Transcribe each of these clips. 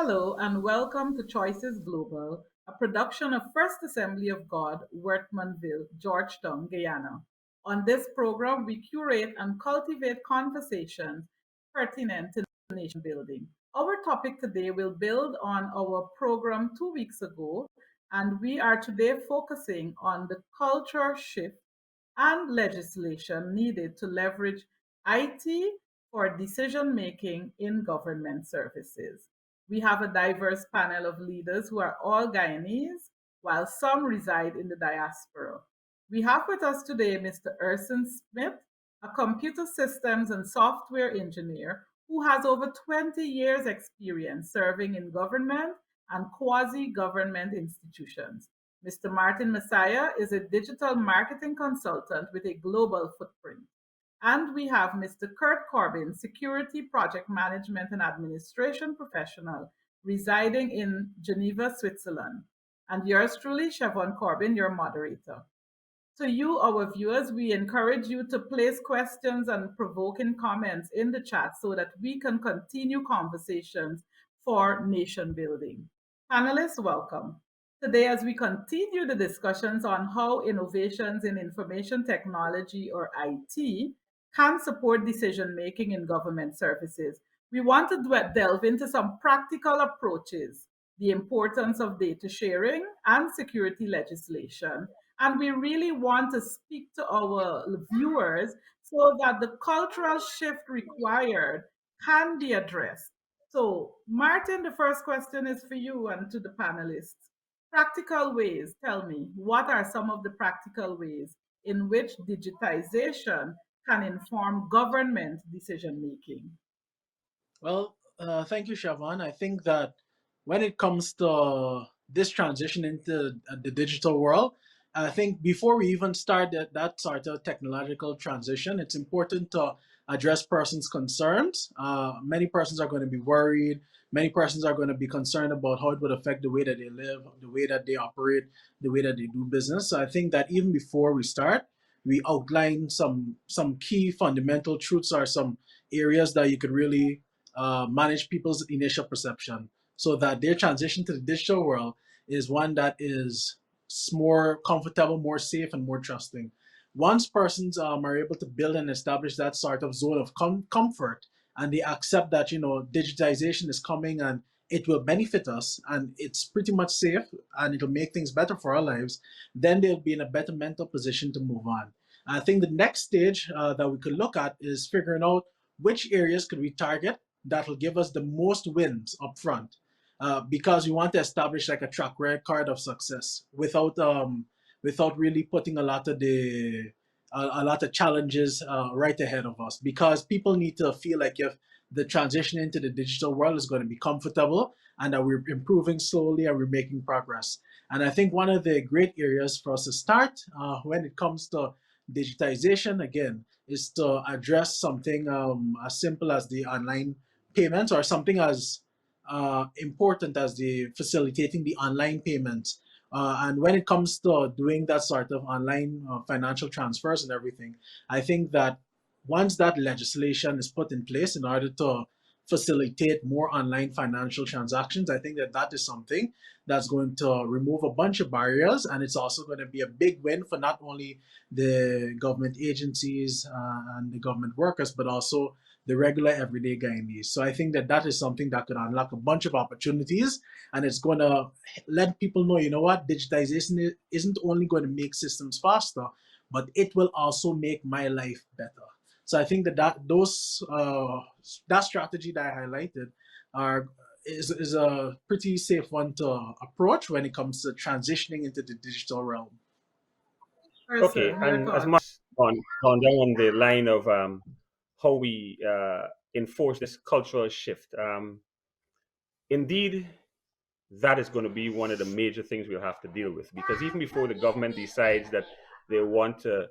Hello and welcome to Choices Global, a production of First Assembly of God, Wortmanville, Georgetown, Guyana. On this program, we curate and cultivate conversations pertinent to nation building. Our topic today will build on our program 2 weeks ago, and we are today focusing on the culture shift and legislation needed to leverage IT for decision making in government services. We have a diverse panel of leaders who are all Guyanese, while some reside in the diaspora. We have with us today Mr. Urson Smith, a computer systems and software engineer who has over 20 years' experience serving in government and quasi government institutions. Mr. Martin Messiah is a digital marketing consultant with a global footprint. And we have Mr. Kurt Corbin, security project management and administration professional residing in Geneva, Switzerland. And yours truly, Siobhan Corbin, your moderator. To you, our viewers, we encourage you to place questions and provoking comments in the chat so that we can continue conversations for nation building. Panelists, welcome. Today, as we continue the discussions on how innovations in information technology or IT can support decision making in government services, we want to delve into some practical approaches, the importance of data sharing and security legislation, and we really want to speak to our viewers so that the cultural shift required can be addressed. So, Martin, the first question is for you and to the panelists. Practical ways, tell me, what are some of the practical ways in which digitization can inform government decision making? Well, thank you, Siobhan. I think that when it comes to this transition into the digital world, I think before we even start that sort of technological transition, it's important to address persons' concerns. Many persons are going to be worried. Many persons are going to be concerned about how it would affect the way that they live, the way that they operate, the way that they do business. So I think that even before we start, we outline some key fundamental truths or some areas that you could really manage people's initial perception so that their transition to the digital world is one that is more comfortable, more safe, and more trusting. Once persons are able to build and establish that sort of zone of comfort, and they accept that digitization is coming and it will benefit us and it's pretty much safe and it'll make things better for our lives, then they'll be in a better mental position to move on. I think the next stage that we could look at is figuring out which areas could we target that'll give us the most wins up front, because we want to establish like a track record of success without really putting a lot of challenges right ahead of us, because people need to feel like if the transition into the digital world is going to be comfortable and that we're improving slowly and we're making progress. And I think one of the great areas for us to start when it comes to digitization again is to address something as simple as the online payments, or something as important as the facilitating the online payments. And when it comes to doing that sort of online financial transfers and everything, I think that once that legislation is put in place in order to facilitate more online financial transactions, I think that that is something that's going to remove a bunch of barriers, and it's also going to be a big win for not only the government agencies and the government workers, but also the regular everyday Guyanese. So I think that that is something that could unlock a bunch of opportunities, and it's going to let people know, you know what, digitization isn't only going to make systems faster, but it will also make my life better. So I think that strategy that I highlighted are is a pretty safe one to approach when it comes to transitioning into the digital realm. Okay, Person, your and as thoughts. much on down the line of how we enforce this cultural shift, indeed, that is going to be one of the major things we'll have to deal with, because even before the government decides that they want to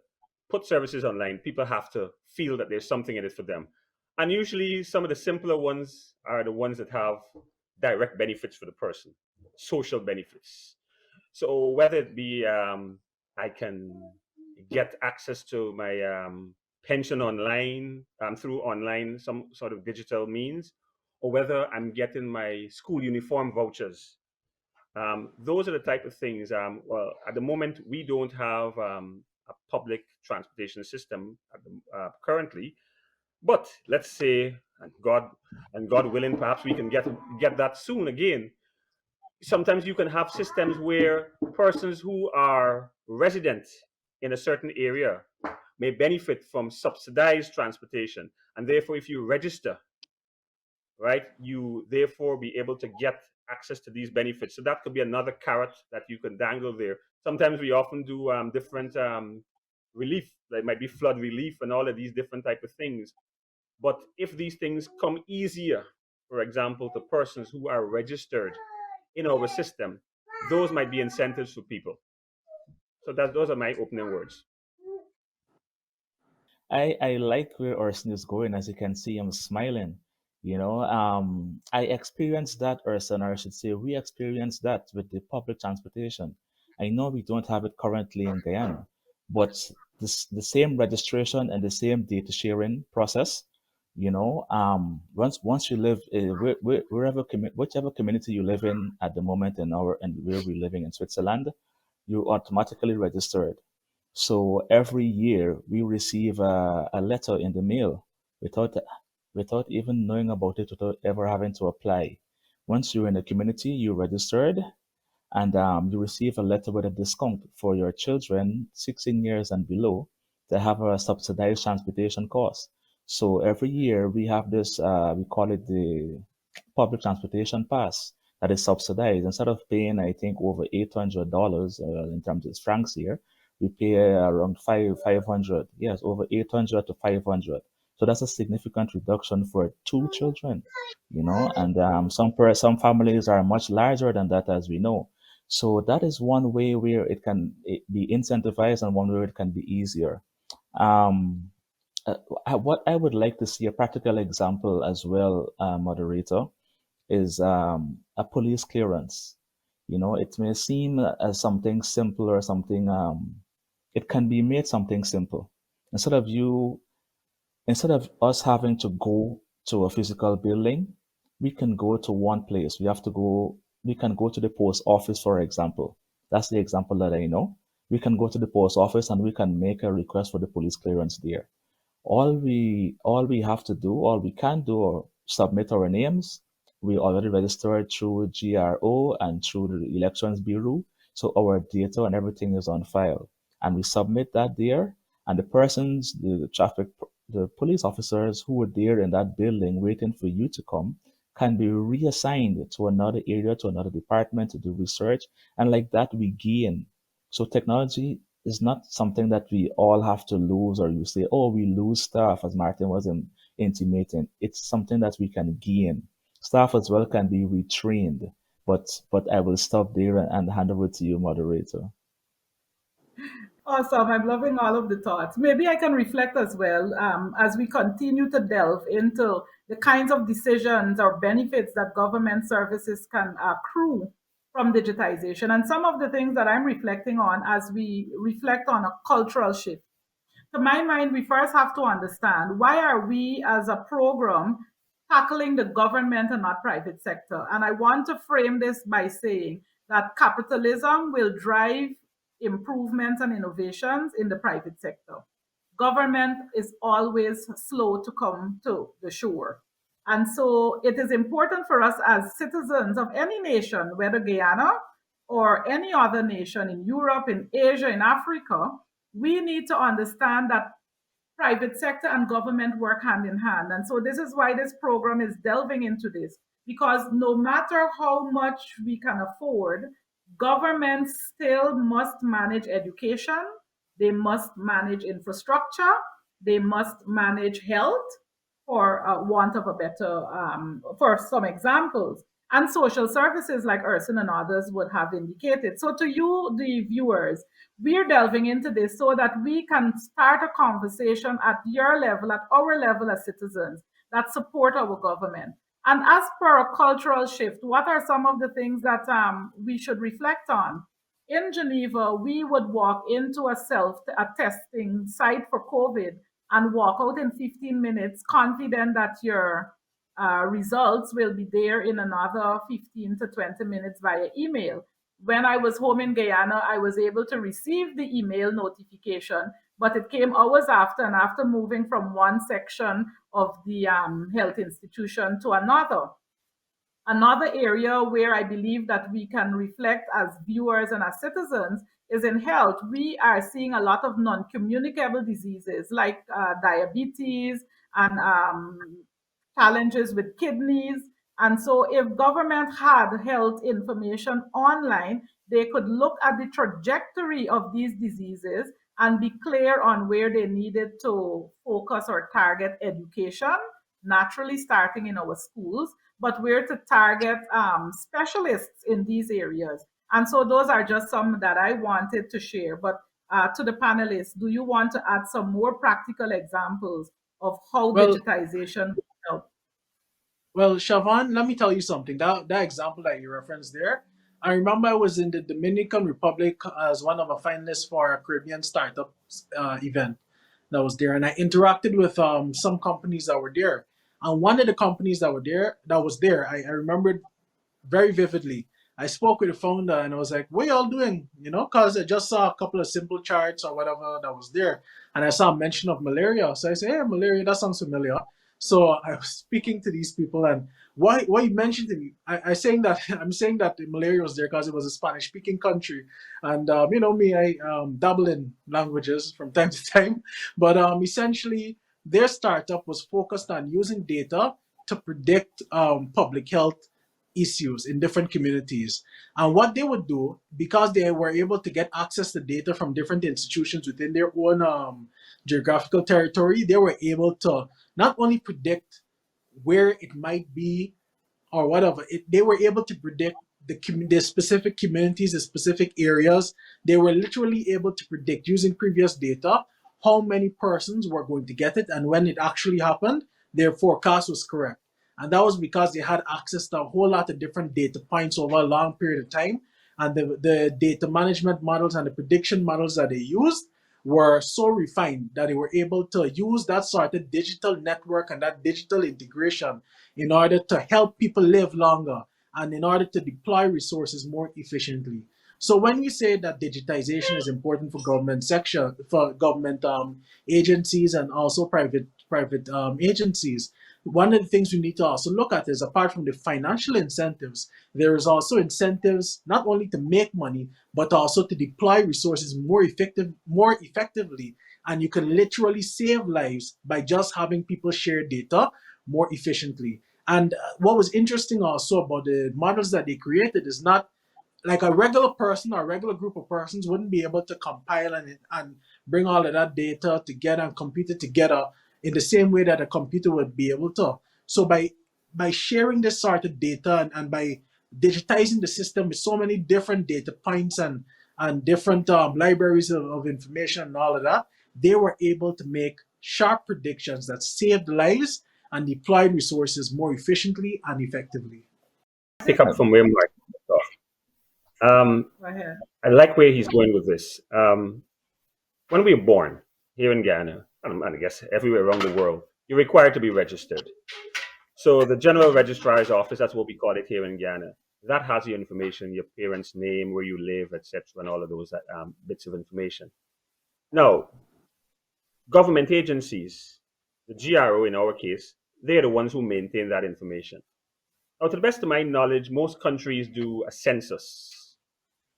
put services online, people have to feel that there's something in it for them. And usually, some of the simpler ones are the ones that have direct benefits for the person, social benefits. So whether it be I can get access to my pension online through online some sort of digital means, or whether I'm getting my school uniform vouchers. Those are the type of things. Well, at the moment, we don't have a public transportation system currently, but let's say, and God willing, perhaps we can get that soon again. Sometimes you can have systems where persons who are resident in a certain area may benefit from subsidized transportation, and therefore, if you register, right, you therefore be able to get access to these benefits. So that could be another carrot that you can dangle there. Sometimes we often do different relief, like might be flood relief and all of these different type of things. But if these things come easier, for example, to persons who are registered in our system, those might be incentives for people. So that those are my opening words. I like where Orson is going. As you can see, I'm smiling. I experienced that, Orson, or I should say, we experienced that with the public transportation. I know we don't have it currently in Guyana, but the same registration and the same data sharing process, once you live, whichever community you live in at the moment, and where we're living in Switzerland, you automatically registered. So every year we receive a letter in the mail without without even knowing about it, without ever having to apply. Once you're in the community, you registered, and you receive a letter with a discount for your children 16 years and below to have a subsidized transportation cost. So every year we have this, we call it the public transportation pass that is subsidized. Instead of paying, I think, over $800 in terms of francs here, we pay around 500. Yes, over 800 to 500. So that's a significant reduction for two children, and some families are much larger than that, as we know. So that is one way where it be incentivized, and one where it can be easier. Um, what I would like to see a practical example as well, moderator, is a police clearance. It may seem as something simple or something. It can be made something simple. Instead of you Instead of us having to go to a physical building, we can go to one place. We can go to the post office, for example. That's the example that I know. We can go to the post office and we can make a request for the police clearance there. All we have to do, all we can do, or submit our names. We already registered through GRO and through the Elections Bureau, so our data and everything is on file. And we submit that there, and the police officers who were there in that building waiting for you to come can be reassigned to another area, to another department to do research, and like that we gain. So technology is not something that we all have to lose, or you say, oh, we lose staff, as Martin was intimating. It's something that we can gain. Staff as well can be retrained. But I will stop there and hand over to you, moderator. Awesome. I'm loving all of the thoughts. Maybe I can reflect as well as we continue to delve into the kinds of decisions or benefits that government services can accrue from digitization, and some of the things that I'm reflecting on as we reflect on a cultural shift. To my mind, we first have to understand, why are we as a program tackling the government and not private sector? And I want to frame this by saying that capitalism will drive improvements and innovations in the private sector. Government is always slow to come to the shore. And so it is important for us as citizens of any nation, whether Guyana or any other nation in Europe, in Asia, in Africa, we need to understand that private sector and government work hand in hand. And so this is why this program is delving into this, because no matter how much we can afford, governments still must manage education, they must manage infrastructure, they must manage health, for want of a better, for some examples, and social services, like Urson and others would have indicated. So, to you, the viewers, we're delving into this so that we can start a conversation at your level, at our level as citizens that support our government. And as per a cultural shift, what are some of the things that we should reflect on? In Geneva, we would walk into a testing site for COVID and walk out in 15 minutes confident that results will be there in another 15 to 20 minutes via email. When I was home in Guyana, I was able to receive the email notification, but it came hours after, and after moving from one section of the health institution to another. Another area where I believe that we can reflect as viewers and as citizens is in health. We are seeing a lot of non communicable diseases like diabetes and challenges with kidneys. And so, if government had health information online, they could look at the trajectory of these diseases and be clear on where they needed to focus or target education, naturally starting in our schools, but where to target specialists in these areas. And so those are just some that I wanted to share. But to the panelists, do you want to add some more practical examples of how Well, digitization will help? Well, Siobhan, let me tell you something. That example that you referenced there, I remember I was in the Dominican Republic as one of the finalists for a Caribbean startup event that was there, and I interacted with some companies that were there. And one of the companies that was there, I remembered very vividly. I spoke with the founder and I was like, "What y'all doing?" You know, because I just saw a couple of simple charts or whatever that was there, and I saw a mention of malaria. So I said, "Hey, malaria, that sounds familiar." So I was speaking to these people, and why you mentioned to me? I saying that I'm saying that the malaria was there because it was a Spanish-speaking country, and you know me, I dabble in languages from time to time, but essentially their startup was focused on using data to predict public health issues in different communities. And what they would do, because they were able to get access to data from different institutions within their own geographical territory, they were able to not only predict where it might be or whatever. They were able to predict the specific communities, the specific areas. They were literally able to predict using previous data how many persons were going to get it, and when it actually happened, their forecast was correct. And that was because they had access to a whole lot of different data points over a long period of time. And the data management models and the prediction models that they used were so refined that they were able to use that sort of digital network and that digital integration in order to help people live longer and in order to deploy resources more efficiently. So when we say that digitization is important for government section, for government agencies and also private agencies, one of the things we need to also look at is, apart from the financial incentives, there is also incentives not only to make money but also to deploy resources more effectively. And you can literally save lives by just having people share data more efficiently. And what was interesting also about the models that they created is not like a regular person or a regular group of persons wouldn't be able to compile and bring all of that data together and compute it together in the same way that a computer would be able to. So by sharing this sort of data and by digitizing the system with so many different data points and different libraries of information and all of that, they were able to make sharp predictions that saved lives and deployed resources more efficiently and effectively. Pick up from where Mark left off. Go ahead. I like where he's going with this. When we are born here in Ghana, and I guess everywhere around the world, you're required to be registered. So the General Registrar's Office, that's what we call it here in Ghana, that has your information, your parents' name, where you live, etc., and all of those bits of information. Now, government agencies, the GRO in our case, they're the ones who maintain that information. Now, to the best of my knowledge, most countries do a census.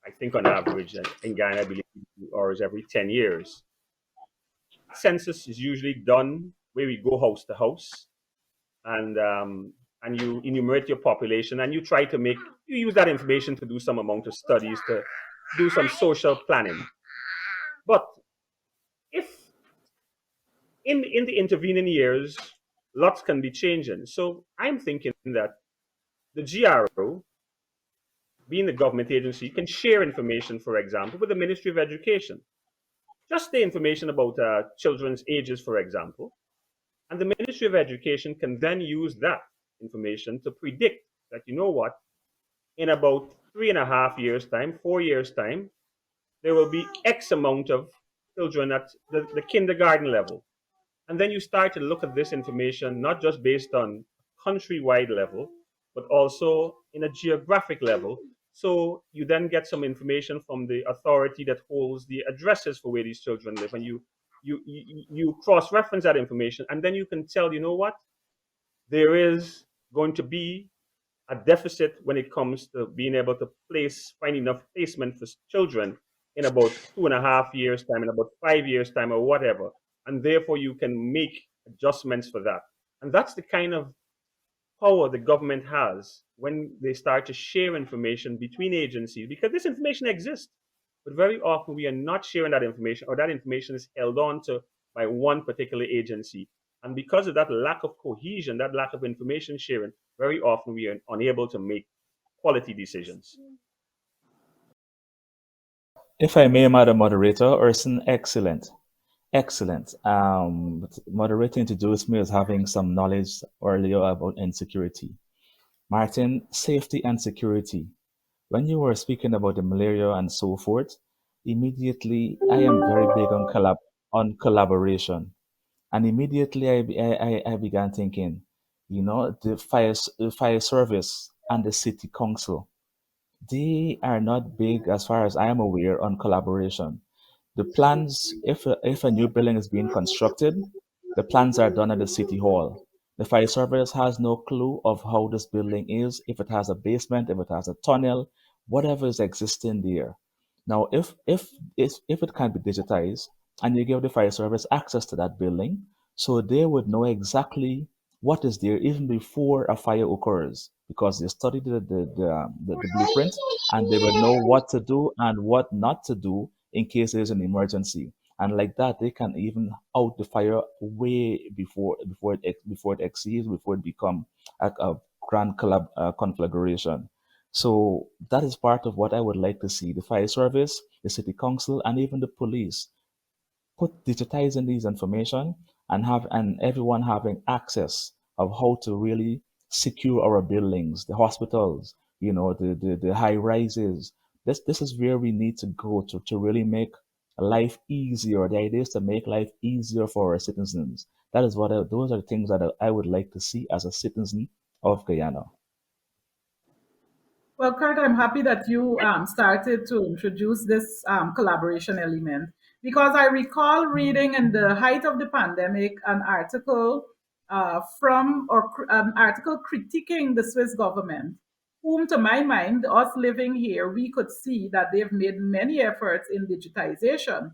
I think on average, in Ghana, I believe ours every 10 years. Census is usually done where we go house to house, and you enumerate your population, and you use that information to do some amount of studies, to do some social planning. But if in the intervening years, lots can be changing. So I'm thinking that the GRO, being the government agency, can share information, for example, with the Ministry of Education. Just the information about children's ages, for example. And the Ministry of Education can then use that information to predict that, you know what, in about 3.5 years' time, 4 years' time, there will be X amount of children at the kindergarten level. And then you start to look at this information not just based on countrywide level, but also in a geographic level. So you then get some information from the authority that holds the addresses for where these children live, and you cross reference that information, and then you can tell, you know what, there is going to be a deficit when it comes to being able to find enough placement for children in about 2.5 years time, in about 5 years time, or whatever, and therefore you can make adjustments for that. And that's the kind of power the government has when they start to share information between agencies, because this information exists, but very often we are not sharing that information, or that information is held on to by one particular agency. And because of that lack of cohesion, that lack of information sharing, very often we are unable to make quality decisions. If I may, Madam Moderator, Urson, excellent. Excellent. Moderator introduced me as having some knowledge earlier about insecurity. Martin, safety and security. When you were speaking about the malaria and so forth, immediately I am very big on collaboration, and immediately I began thinking, the fire service and the city council, they are not big as far as I am aware on collaboration. The plans, if a new building is being constructed, the plans are done at the city hall. The fire service has no clue of how this building is, if it has a basement, if it has a tunnel, whatever is existing there. Now, if it can be digitized and you give the fire service access to that building, so they would know exactly what is there even before a fire occurs, because they studied the blueprint, and they will know what to do and what not to do in case there's an emergency. And like that, they can even out the fire way before it exceeds, before it become a grand conflagration. So that is part of what I would like to see: the fire service, the city council, and even the police put digitizing these information, and everyone having access of how to really secure our buildings, the hospitals, the high rises. This is where we need to go to really make life easier. The idea is to make life easier for our citizens. That is those are the things that I would like to see as a citizen of Guyana. Well, Kurt, I'm happy that you started to introduce this collaboration element, because I recall reading in the height of the pandemic an article an article critiquing the Swiss government, whom, to my mind, us living here, we could see that they've made many efforts in digitization.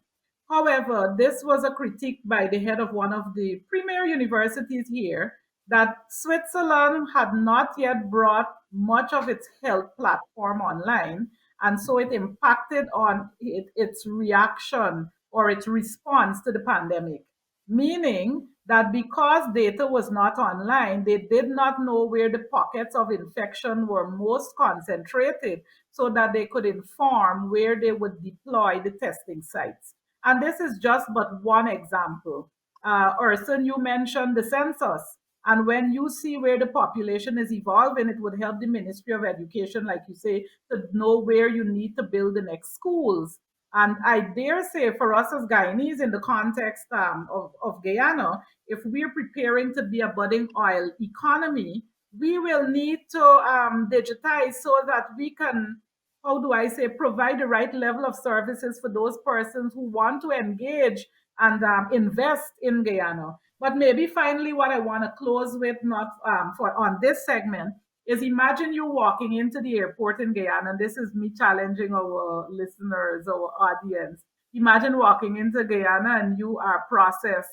However, this was a critique by the head of one of the premier universities here, that Switzerland had not yet brought much of its health platform online. And so it impacted on its reaction or its response to the pandemic. Meaning that because data was not online, they did not know where the pockets of infection were most concentrated, so that they could inform where they would deploy the testing sites. And this is just but one example. Urson, you mentioned the census. And when you see where the population is evolving, it would help the Ministry of Education, like you say, to know where you need to build the next schools. And I dare say, for us as Guyanese, in the context of Guyana, if we're preparing to be a budding oil economy, we will need to digitize so that we can, how do I say, provide the right level of services for those persons who want to engage and invest in Guyana. But maybe finally, what I want to close with, not for on this segment, is imagine you walking into the airport in Guyana, and this is me challenging our listeners, our audience. Imagine walking into Guyana and you are processed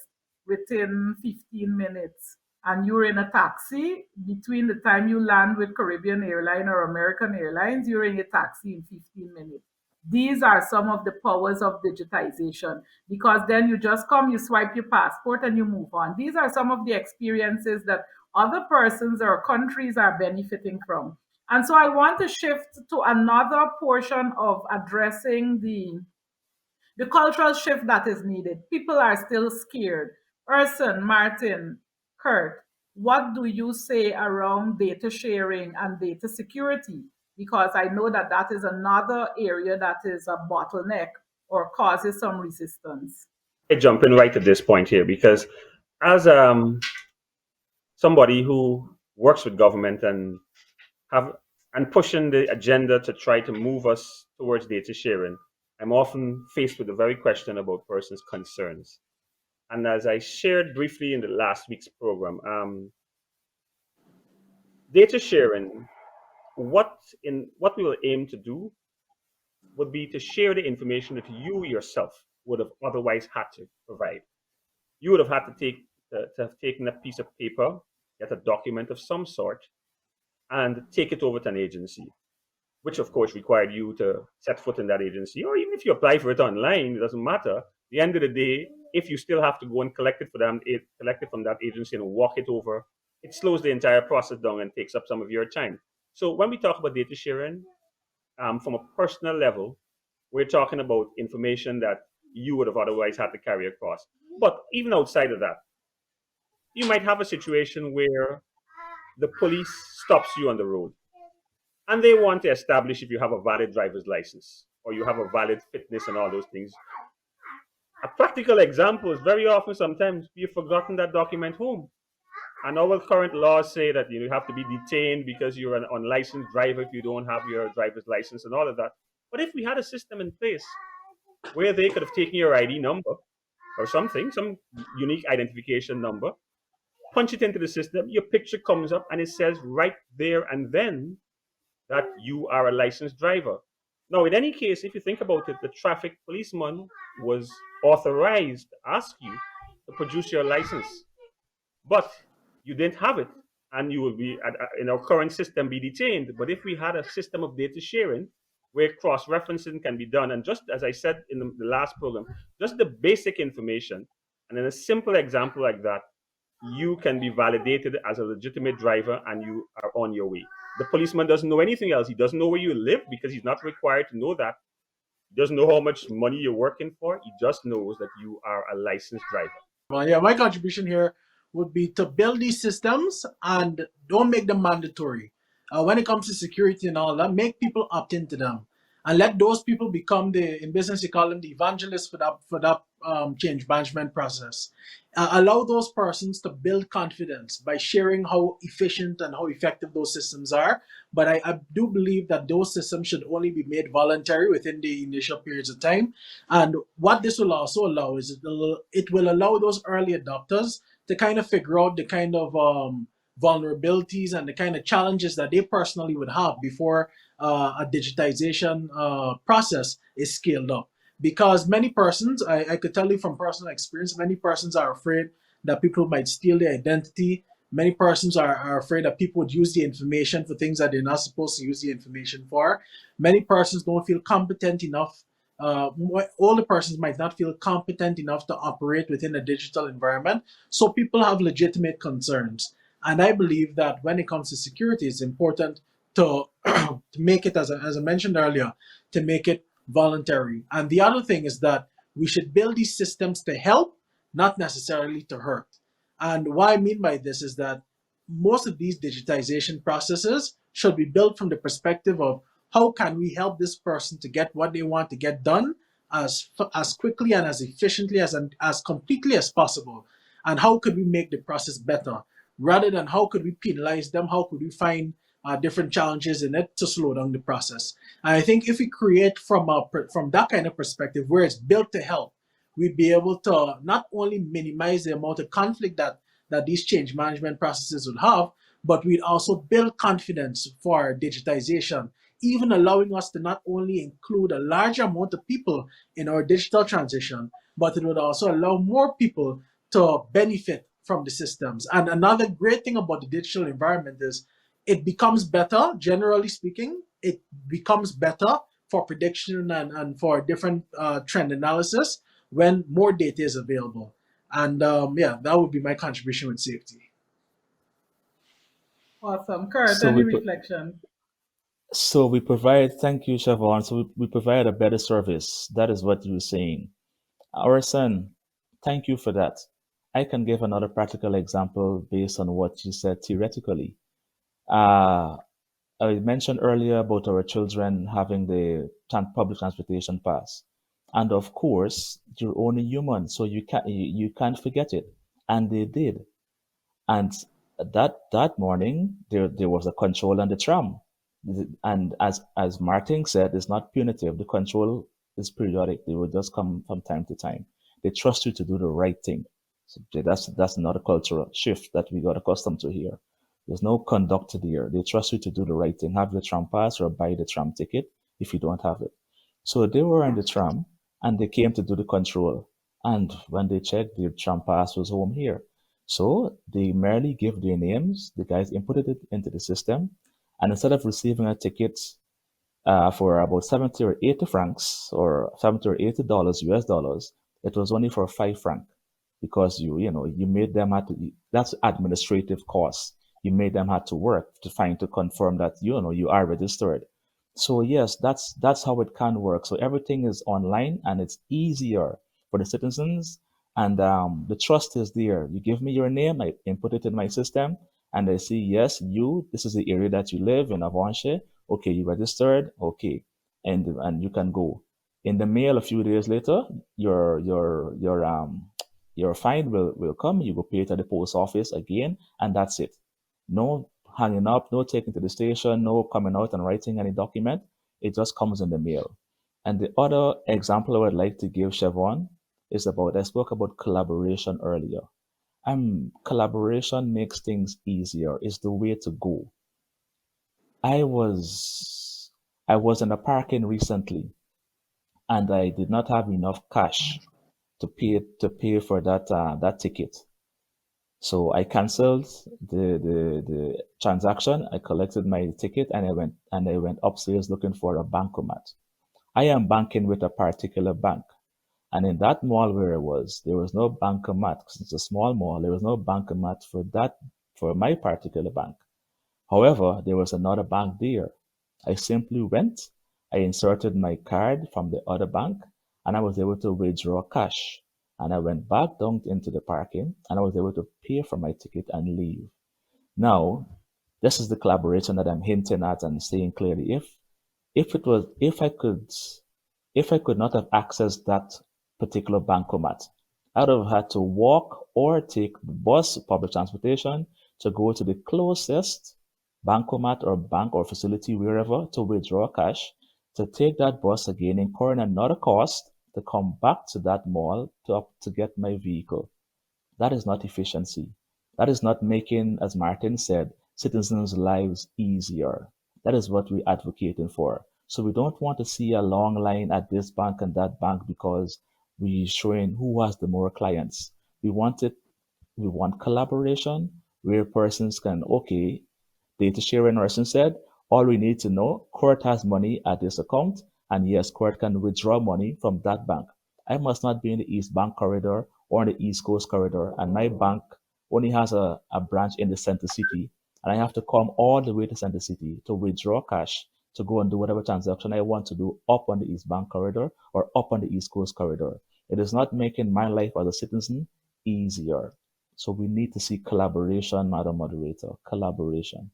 within 15 minutes, and you're in a taxi. Between the time you land with Caribbean Airline or American Airlines, you're in a taxi in 15 minutes. These are some of the powers of digitization, because then you just come, you swipe your passport, and you move on. These are some of the experiences that other persons or countries are benefiting from. And so I want to shift to another portion of addressing the cultural shift that is needed. People are still scared. Urson, Martin, Kurt, what do you say around data sharing and data security? Because I know that that is another area that is a bottleneck or causes some resistance. I jump in right at this point here because as somebody who works with government have and pushing the agenda to try to move us towards data sharing, I'm often faced with the very question about persons' concerns. And as I shared briefly in the last week's program, data sharing, what we will aim to do would be to share the information that you yourself would have otherwise had to provide. You would have had to have taken a piece of paper, get a document of some sort, and take it over to an agency, which of course required you to set foot in that agency, or even if you apply for it online, it doesn't matter. At the end of the day, if you still have to go and collect it for them, collect it from that agency and walk it over, it slows the entire process down and takes up some of your time. So when we talk about data sharing, from a personal level, we're talking about information that you would have otherwise had to carry across. But even outside of that, you might have a situation where the police stops you on the road and they want to establish if you have a valid driver's license or you have a valid fitness and all those things. A practical example is very often sometimes you've forgotten that document home. And our current laws say that you have to be detained because you're an unlicensed driver if you don't have your driver's license and all of that. But if we had a system in place where they could have taken your ID number or something, some unique identification number, punch it into the system, your picture comes up and it says right there and then that you are a licensed driver. Now, in any case, if you think about it, the traffic policeman was authorized to ask you to produce your license, but you didn't have it, and you will be, in our current system, be detained. But if we had a system of data sharing where cross referencing can be done, and just as I said in the last program, just the basic information, and in a simple example like that, you can be validated as a legitimate driver and you are on your way. The policeman doesn't know anything else. He doesn't know where you live because he's not required to know that. He doesn't know how much money you're working for. He just knows that you are a licensed driver. Well, yeah, my contribution here would be to build these systems and don't make them mandatory. When it comes to security and all that, make people opt into them and let those people become the in business you call them the evangelists for that change management process. Allow those persons to build confidence by sharing how efficient and how effective those systems are. But I do believe that those systems should only be made voluntary within the initial periods of time. And what this will also allow is it will allow those early adopters to kind of figure out the kind of vulnerabilities and the kind of challenges that they personally would have before a digitization process is scaled up. Because many persons, I could tell you from personal experience, many persons are afraid that people might steal their identity. Many persons are afraid that people would use the information for things that they're not supposed to use the information for. Many persons don't feel competent enough. Older persons might not feel competent enough to operate within a digital environment. So people have legitimate concerns. And I believe that when it comes to security, it's important to, to make it, as I mentioned earlier, to make it voluntary. And the other thing is that we should build these systems to help, not necessarily to hurt. And what I mean by this is that most of these digitization processes should be built from the perspective of how can we help this person to get what they want to get done as quickly and as efficiently as completely as possible, and how could we make the process better rather than how could we penalize them, how could we find different challenges in it to slow down the process. And I think if we create from that kind of perspective where it's built to help, we'd be able to not only minimize the amount of conflict that these change management processes would have, but we'd also build confidence for digitization, even allowing us to not only include a large amount of people in our digital transition, but it would also allow more people to benefit from the systems. And another great thing about the digital environment is it becomes better, generally speaking, it becomes better for prediction and for different trend analysis when more data is available. And yeah, that would be my contribution with safety. Awesome. Kurt, So any we reflections? so we provide. Thank you, Siobhan. So we provide a better service. That is what you're saying. Our son, thank you for that. I can give another practical example based on what you said theoretically. Uh, I mentioned earlier about our children having the public transportation pass, and of course, you're only human, so you can't forget it, and they did. And that morning there was a control on the tram, and as Martin said, it's not punitive. The control is periodic. They will just come from time to time. They trust you to do the right thing. So that's another cultural shift that we got accustomed to here. There's no conductor there. They trust you to do the right thing. Have your tram pass or buy the tram ticket if you don't have it. So they were in the tram and they came to do the control. And when they checked, their tram pass was home here. So they merely give their names. The guys inputted it into the system. And instead of receiving a ticket for about 70 or 80 francs or 70 or $80 US dollars, it was only for 5 francs because you made them have to, that's administrative costs. You made them have to work to confirm that you are registered. So yes, that's how it can work. So everything is online and it's easier for the citizens, and the trust is there. You give me your name, I input it in my system, and I see, yes, this is the area that you live in, Avanche. Okay, you registered. Okay, and you can go. In the mail a few days later, your fine will come. You go pay it at the post office again, and that's it. No hanging up, no taking to the station, no coming out and writing any document. It just comes in the mail. And the other example I would like to give, Chevron, is about, I spoke about collaboration earlier. Collaboration makes things easier. It's the way to go. I was I was in a parking recently, and I did not have enough cash to pay for that ticket. So I canceled the transaction. I collected my ticket and I went upstairs looking for a bankomat. I am banking with a particular bank. And in that mall where I was, there was no bankomat because it's a small mall. There was no bankomat for my particular bank. However, there was another bank there. I simply went, I inserted my card from the other bank, and I was able to withdraw cash. And I went back down into the parking, and I was able to pay for my ticket and leave. Now, this is the collaboration that I'm hinting at and saying clearly. If I could not have accessed that particular bankomat, I would have had to walk or take the bus, public transportation, to go to the closest bankomat or bank or facility wherever to withdraw cash, to take that bus again, incurring another cost to come back to that mall to get my vehicle. That is not efficiency. That is not making, as Martin said, citizens' lives easier. That is what we're advocating for. So we don't want to see a long line at this bank and that bank because we're showing who has the more clients. We want it, we want collaboration where persons can, okay, data sharing person said, all we need to know, Court has money at this account, and yes, Court can withdraw money from that bank. I must not be in the East Bank corridor or in the East Coast corridor, and my bank only has a branch in the center city, and I have to come all the way to center city to withdraw cash to go and do whatever transaction I want to do up on the East Bank corridor or up on the East Coast corridor. It is not making my life as a citizen easier. So we need to see collaboration, Madam Moderator, collaboration.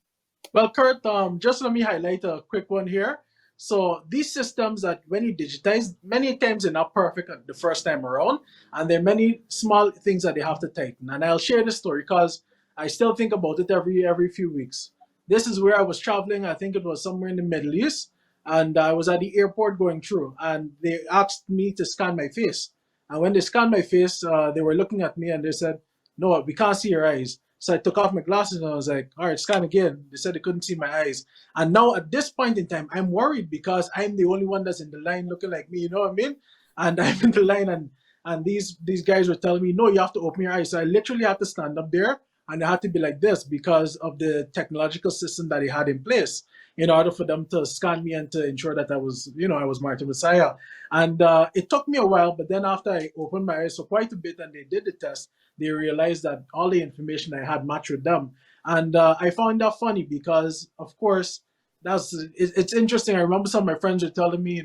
Well, Kurt, just let me highlight a quick one here. So these systems that when you digitize, many times they're not perfect the first time around, and there are many small things that they have to tighten. And I'll share this story because I still think about it every few weeks. This is where I was traveling. I think it was somewhere in the Middle East, and I was at the airport going through, and they asked me to scan my face. And when they scanned my face, they were looking at me and they said, "No, we can't see your eyes." So I took off my glasses and I was like, all right, scan again. They said they couldn't see my eyes. And now at this point in time, I'm worried because I'm the only one that's in the line looking like me, you know what I mean? And I'm in the line and these guys were telling me, no, you have to open your eyes. So I literally had to stand up there and I had to be like this because of the technological system that they had in place in order for them to scan me and to ensure that I was Martin Messiah. And it took me a while, but then after I opened my eyes for quite a bit and they did the test, they realized that all the information I had matched with them. And I found that funny because, of course, it's interesting. I remember some of my friends were telling me,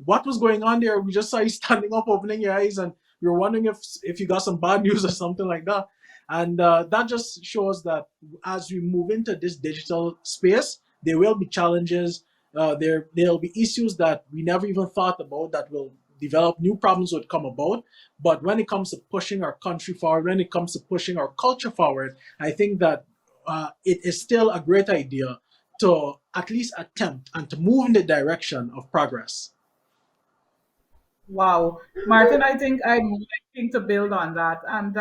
what was going on there? We just saw you standing up, opening your eyes, and we were wondering if you got some bad news or something like that. And that just shows that as we move into this digital space, there will be challenges. There'll be issues that we never even thought about that will develop. New problems would come about. But when it comes to pushing our country forward, when it comes to pushing our culture forward, I think that it is still a great idea to at least attempt and to move in the direction of progress. Wow, Martin, I think I'm liking to build on that, and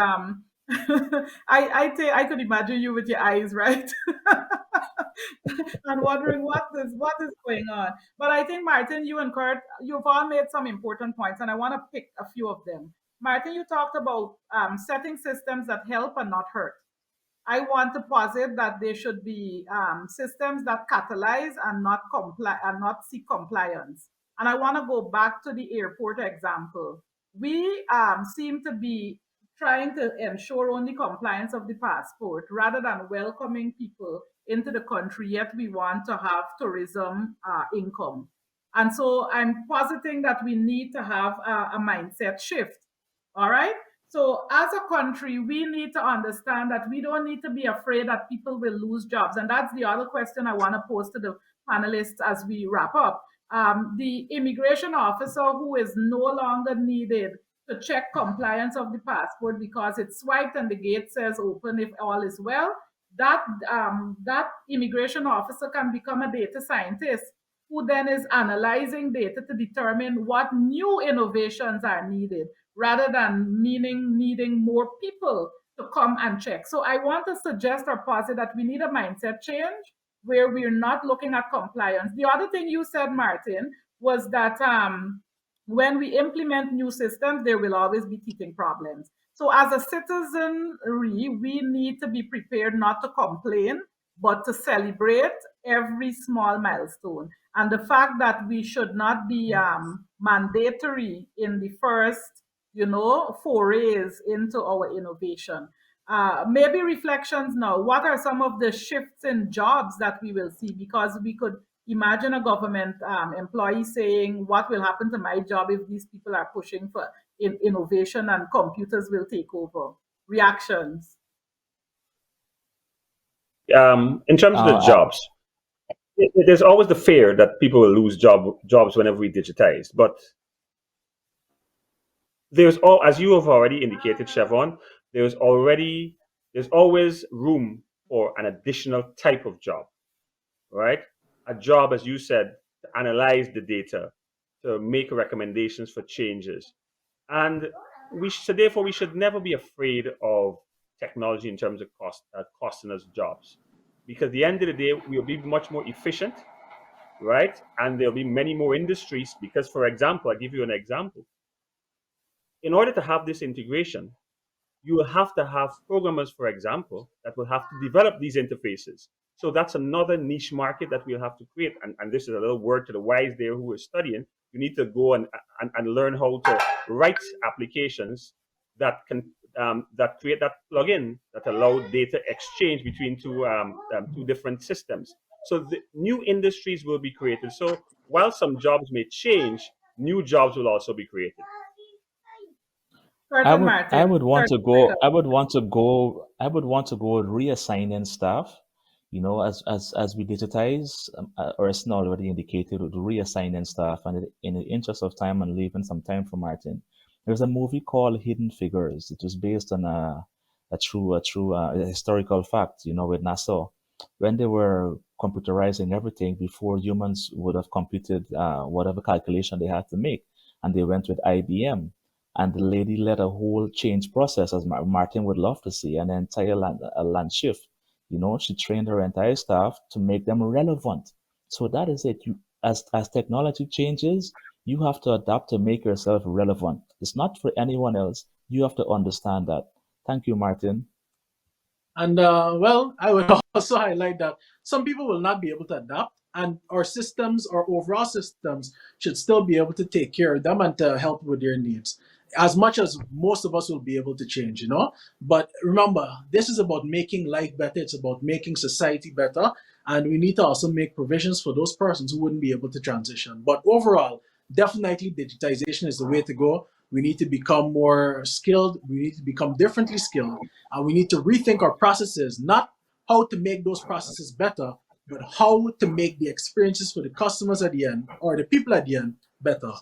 I could imagine you with your eyes, right, and wondering what is going on. But I think Martin, you and Kurt, you've all made some important points, and I want to pick a few of them. Martin, you talked about setting systems that help and not hurt. I want to posit that there should be systems that catalyze and not comply and not seek compliance. And I want to go back to the airport example. We seem to be trying to ensure only compliance of the passport rather than welcoming people into the country. Yet we want to have tourism income. And so I'm positing that we need to have a mindset shift. All right. So, as a country, we need to understand that we don't need to be afraid that people will lose jobs. And that's the other question I want to pose to the panelists as we wrap up. The immigration officer who is no longer needed to check compliance of the passport because it's swiped and the gate says open if all is well, that immigration officer can become a data scientist who then is analyzing data to determine what new innovations are needed rather than needing more people to come and check. So I want to suggest or posit that we need a mindset change where we're not looking at compliance. The other thing you said, Martin, was that when we implement new systems, there will always be teething problems. So as a citizenry, we need to be prepared not to complain, but to celebrate every small milestone. And the fact that we should not be mandatory in the first, forays into our innovation. Maybe reflections now. What are some of the shifts in jobs that we will see? Because we could imagine a government employee saying, "What will happen to my job if these people are pushing for innovation and computers will take over?" Reactions. In terms of the Uh, jobs, there's always the fear that people will lose jobs whenever we digitize. But as you have already indicated, Chevron, there's already there's always room for an additional type of job, right? A job, as you said, to analyze the data, to make recommendations for changes, and therefore we should never be afraid of technology in terms of costing us jobs, because at the end of the day we'll be much more efficient, right? And there'll be many more industries because, for example, I give you an example. In order to have this integration, you will have to have programmers, for example, that will have to develop these interfaces. So that's another niche market that we'll have to create. And this is a little word to the wise there who is studying. You need to go and learn how to write applications that create that plugin that allow data exchange between two different systems. So the new industries will be created. So while some jobs may change, new jobs will also be created. I Curtin would I Martin, would want 30 to go I seconds. would want to go I would want to go reassigning staff, as we digitize, Orson already indicated, with reassigning staff, and in the interest of time and leaving some time for Martin. There's a movie called Hidden Figures. It was based on a historical fact, with NASA, when they were computerizing everything before humans would have computed whatever calculation they had to make, and they went with IBM, and the lady led a whole change process, as Martin would love to see, an entire land shift. She trained her entire staff to make them relevant. So that is it. As technology changes, you have to adapt to make yourself relevant. It's not for anyone else. You have to understand that. Thank you, Martin. And well, I would also highlight that some people will not be able to adapt, and our systems, our overall systems, should still be able to take care of them and to help with their needs. As much as most of us will be able to change. But remember, this is about making life better, it's about making society better, and we need to also make provisions for those persons who wouldn't be able to transition. But overall, definitely digitization is the way to go. We need to become more skilled, we need to become differently skilled, and we need to rethink our processes, not how to make those processes better, but how to make the experiences for the customers at the end or the people at the end better.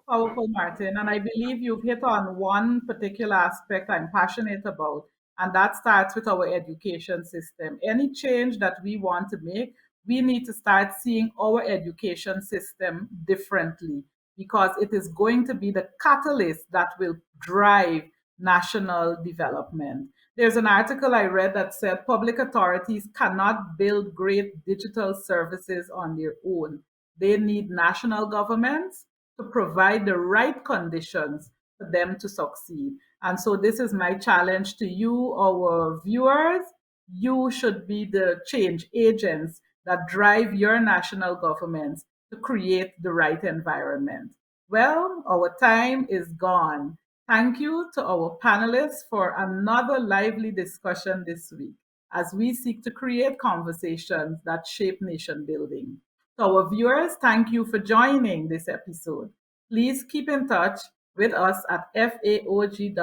Powerful, Martin. And I believe you've hit on one particular aspect I'm passionate about. And that starts with our education system. Any change that we want to make, we need to start seeing our education system differently, because it is going to be the catalyst that will drive national development. There's an article I read that said public authorities cannot build great digital services on their own. They need national governments to provide the right conditions for them to succeed. And so, this is my challenge to you, our viewers. You should be the change agents that drive your national governments to create the right environment. Well, our time is gone. Thank you to our panelists for another lively discussion this week as we seek to create conversations that shape nation building. To our viewers, thank you for joining this episode. Please keep in touch with us at faogw.org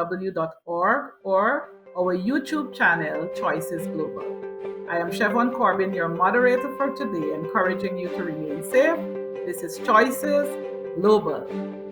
or our YouTube channel, Choices Global. I am Chevon Corbin, your moderator for today, encouraging you to remain safe. This is Choices Global.